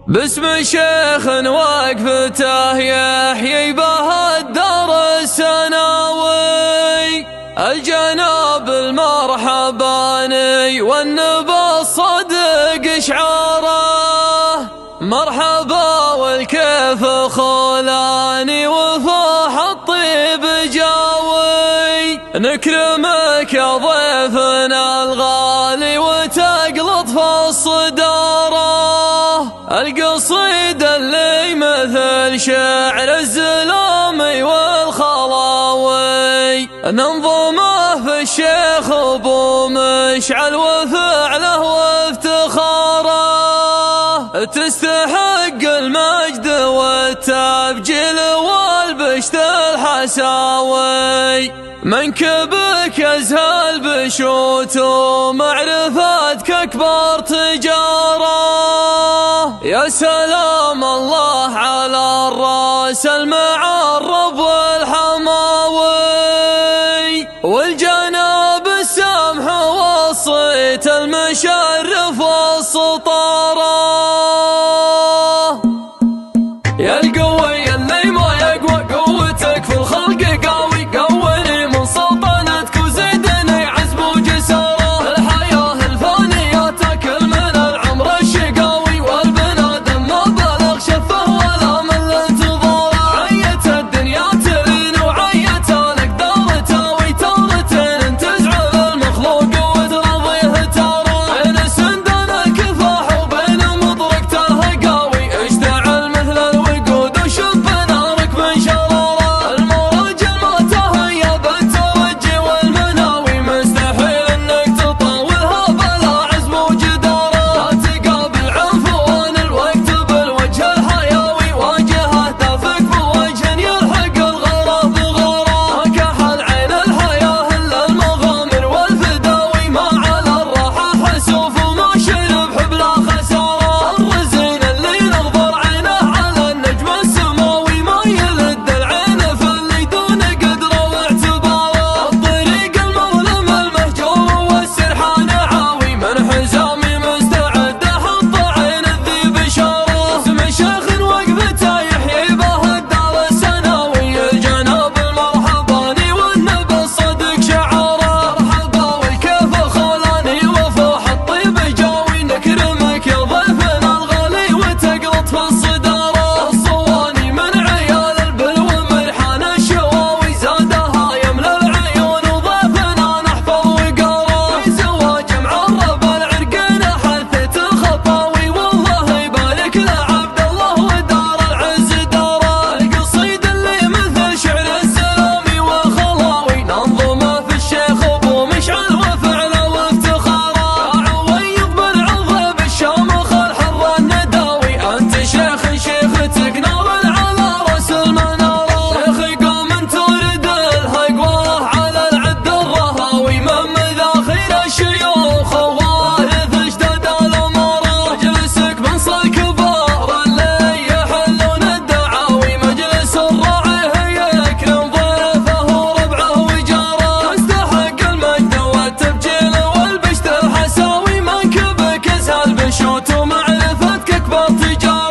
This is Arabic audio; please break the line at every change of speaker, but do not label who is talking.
باسم شيخ وقفته يحيي به الدار السناوي، الجناب المرحباني والنبى الصدق شعاره. مرحبا والكيف خولاني وفاح الطيب جاوي، نكرمك يا ضيفنا الغالي وتقلط في الصداره. القصيدة اللي مثل شعر الزلامي والخلاوي، ننظمه في الشيخ ابو مشعل وفعله وافتخاره. تستحق المجد والتبجيل والبشت الحساوي، منكبك ازهى البشوت ومعرفتك اكبر تجاره. يا سلام الله على الراس المعرب والحماوي، والجناب السمح والصيت المشرف والسطاره. يا القوي اللي ما يقوى قوتك في الخلق قوي، قوني من سلطنتك وزدني عزم وجساره. الحياة الفانية تكل من العمر الشقاوي، والبنادم ما بلغ شفه ولا من انتظاره. عيت الدنيا تلين وعيت الاقدار تاوي، تارتين تزعل المخلوق وترضيه تاره. بين سندنا كفاح وبين مضرقته قاوي، اشتعل مثل الوقود وشب نارك من شراره. المراجل ما تهيا بالتوجي والمناوي، مستحيل انك تطاولها بلا عزم وجداره. لا تقابل عنفوان الوقت بالوجه الحيوي، واجهه تافك بوجه يلحق الغرى بغاره. ما كحل عين الحياه الا المغامر والفداوي، ما على الراحه حسوف وما شرب حبلا خساره. الرزين اللي نظر عينه على النجم السماوي، ما يلد العين في اللي دون قدره واعتباره. الطريق المظلم المهجور والسرحان عاوي، من حزامي مستعد احط عين الذي بشاره. اسم شيخ وقفته يحيي به الدار السناوي، الجناب المرحباني والنبى الصدق شعاره. مرحبا والكيف خولاني وفوح الطيب جاوي، نكرمك يا ضيفنا الغالي وتقلط في الصداره. الصواني من عيال البلوى مرحان الشواوي، زادها يملى العيون وضيفنا نحفظ وقاره. في زواج معرب العرقين حثت الخطاوي، والله يبارك لعبد الله ودار العز داره. القصيد اللي مثل شعر السلامي والخلاوي، ننظمه في الشيخ ابو مشعل وفعله وافتخاره. عويض بن عضه بالشامخ الحر النداوي، انت شيختك نار على راس المناره. شيخي قوم تورد الهقواه على العد الرهاوي، من مذاخير الشيوخ ووارث اشتد الاماره. مجلسك من صل كبار اللي يحلون الدعاوي، مجلس الراعي يكرم ضيفه وربعه وجاره. تستحق المجد والتبجيل والبشت الحساوي، منكبك ازهى البشوت ومعرفتك اكبر تجاره.